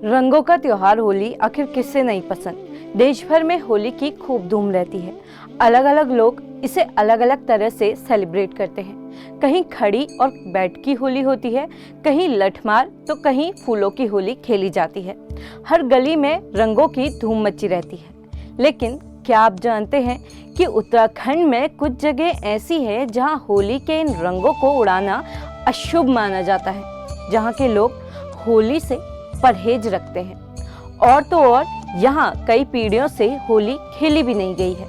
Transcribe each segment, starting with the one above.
रंगों का त्योहार होली आखिर किसे नहीं पसंद। देश भर में होली की खूब धूम रहती है। अलग अलग लोग इसे अलग अलग तरह से सेलिब्रेट करते हैं। कहीं खड़ी और बैठ की होली होती है, कहीं लठमार तो कहीं फूलों की होली खेली जाती है। हर गली में रंगों की धूम मची रहती है। लेकिन क्या आप जानते हैं कि उत्तराखंड में कुछ जगह ऐसी है जहां होली के इन रंगों को उड़ाना अशुभ माना जाता है, जहां के लोग होली से परहेज रखते हैं। और तो और यहाँ कई पीढ़ियों से होली खेली भी नहीं गई है।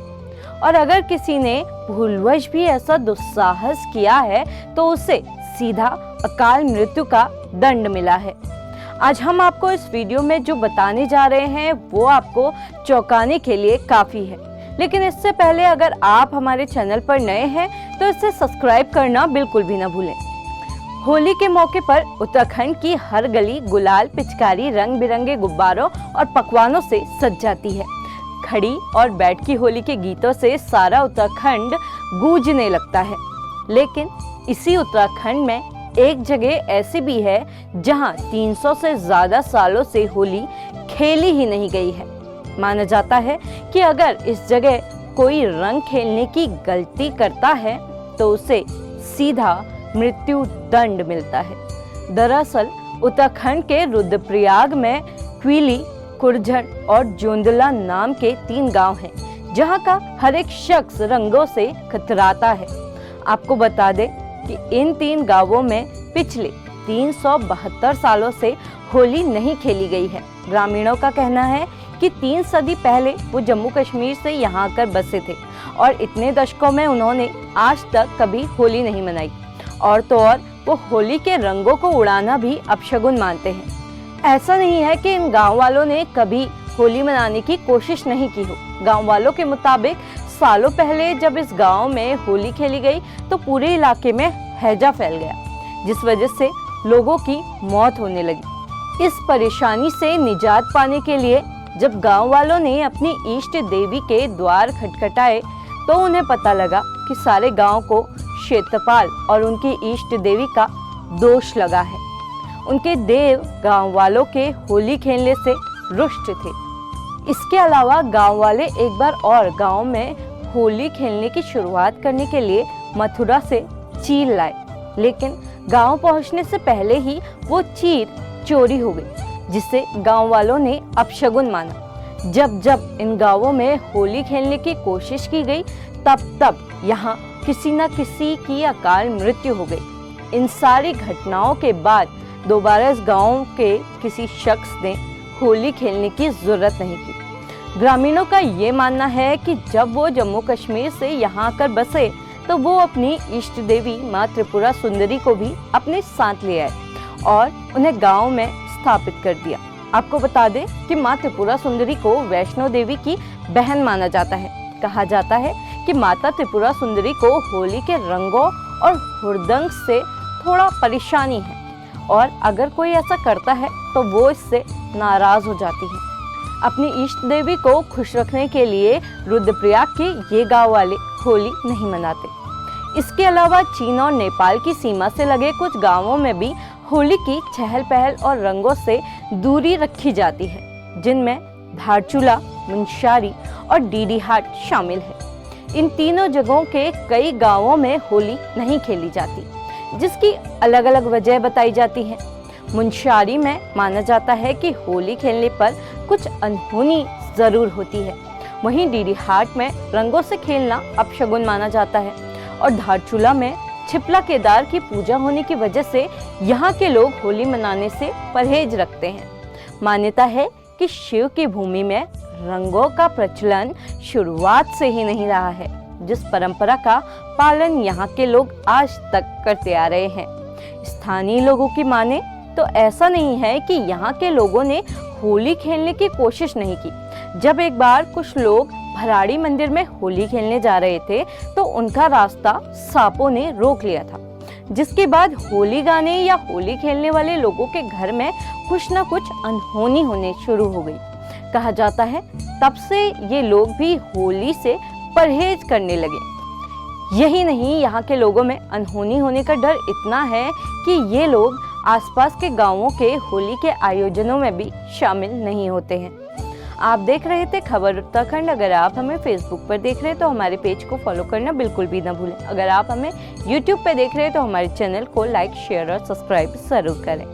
और अगर किसी ने भूलवश भी ऐसा दुस्साहस किया है तो उसे सीधा अकाल मृत्यु का दंड मिला है। आज हम आपको इस वीडियो में जो बताने जा रहे हैं वो आपको चौंकाने के लिए काफी है। लेकिन इससे पहले अगर आप हमारे चैनल पर नए हैं तो इसे सब्सक्राइब करना बिल्कुल भी ना भूलें। होली के मौके पर उत्तराखंड की हर गली गुलाल, पिचकारी, रंग बिरंगे गुब्बारों और पकवानों से सज जाती है। खड़ी और बैठ की होली के गीतों से सारा उत्तराखंड गूंजने लगता है। लेकिन इसी उत्तराखंड में एक जगह ऐसी भी है जहां 300 से ज्यादा सालों से होली खेली ही नहीं गई है। माना जाता है कि अगर इस जगह कोई रंग खेलने की गलती करता है तो उसे सीधा मृत्यु दंड मिलता है। दरअसल उत्तराखंड के रुद्रप्रयाग में क्विली, कुरझन और जोंदला नाम के 3 गांव हैं, जहां का हर एक शख्स रंगों से कतराता है। आपको बता दें कि इन 3 गांवों में पिछले 372 सालों से होली नहीं खेली गई है। ग्रामीणों का कहना है कि 3 सदी पहले वो जम्मू कश्मीर से यहाँ आकर बसे थे और इतने दशकों में उन्होंने आज तक कभी होली नहीं मनाई। और तो और वो होली के रंगों को उड़ाना भी अपशगुन मानते हैं। ऐसा नहीं है कि इन गांव वालों ने कभी होली मनाने की कोशिश नहीं की हो। गांव वालों के मुताबिक सालों पहले जब इस गांव में होली खेली गई तो पूरे इलाके में हैजा फैल गया, जिस वजह से लोगों की मौत होने लगी। इस परेशानी से निजात पाने के लिए जब गांव वालों ने अपनी इष्ट देवी के द्वार खटखटाए तो उन्हें पता लगा कि सारे गांव को क्षेत्रपाल और उनकी इष्ट देवी का दोष लगा है। उनके देव गांव वालों के होली खेलने से रुष्ट थे। इसके अलावा गांव वाले एक बार और गांव में होली खेलने की शुरुआत करने के लिए मथुरा से चीर लाए, लेकिन गांव पहुंचने से पहले ही वो चीर चोरी हो गई, जिसे गांव वालों ने अपशगुन माना। जब जब इन गांवों में होली खेलने की कोशिश की गई तब यहाँ किसी न किसी की अकाल मृत्यु हो गई। इन सारी घटनाओं के बाद दोबारा इस गांव के किसी शख्स ने होली खेलने की जरूरत नहीं की। ग्रामीणों का ये मानना है कि जब वो जम्मू कश्मीर से यहाँ आकर बसे तो वो अपनी इष्ट देवी माँ त्रिपुरा सुंदरी को भी अपने साथ ले आए और उन्हें गांव में स्थापित कर दिया। आपको बता दें कि माँ त्रिपुरा सुंदरी को वैष्णो देवी की बहन माना जाता है। कहा जाता है कि माता त्रिपुरा सुंदरी को होली के रंगों और हुड़दंग से थोड़ा परेशानी है और अगर कोई ऐसा करता है तो वो इससे नाराज हो जाती है। अपनी इष्ट देवी को खुश रखने के लिए रुद्रप्रयाग के ये गांव वाले होली नहीं मनाते। इसके अलावा चीन और नेपाल की सीमा से लगे कुछ गांवों में भी होली की चहल पहल और रंगों से दूरी रखी जाती है, जिनमें धारचूला, मुंशारी और डीडीहाट शामिल है। इन तीनों जगहों के कई गांवों में होली नहीं खेली जाती, जिसकी अलग अलग वजह बताई जाती है। मुंशारी में माना जाता है कि होली खेलने पर कुछ अनहोनी जरूर होती है। वहीं डीडीहाट में रंगों से खेलना अपशगुन माना जाता है और धारचूला में छिपला केदार की पूजा होने की वजह से यहाँ के लोग होली मनाने से परहेज रखते हैं। मान्यता है कि शिव की भूमि में रंगों का प्रचलन शुरुआत से ही नहीं रहा है, जिस परंपरा का पालन यहाँ के लोग आज तक करते आ रहे हैं। स्थानीय लोगों की माने तो ऐसा नहीं है कि यहाँ के लोगों ने होली खेलने की कोशिश नहीं की। जब एक बार कुछ लोग भराड़ी मंदिर में होली खेलने जा रहे थे तो उनका रास्ता सांपों ने रोक लिया था, जिसके बाद होली गाने या होली खेलने वाले लोगों के घर में कुछ न कुछ अनहोनी होने शुरू हो गई। कहा जाता है तब से ये लोग भी होली से परहेज करने लगे। यही नहीं, यहाँ के लोगों में अनहोनी होने का डर इतना है कि ये लोग आसपास के गांवों के होली के आयोजनों में भी शामिल नहीं होते हैं। आप देख रहे थे खबर उत्तराखंड। अगर आप हमें फेसबुक पर देख रहे हैं तो हमारे पेज को फॉलो करना बिल्कुल भी ना भूलें। अगर आप हमें यूट्यूब पर देख रहे हैं तो हमारे चैनल को लाइक, शेयर और सब्सक्राइब जरूर करें।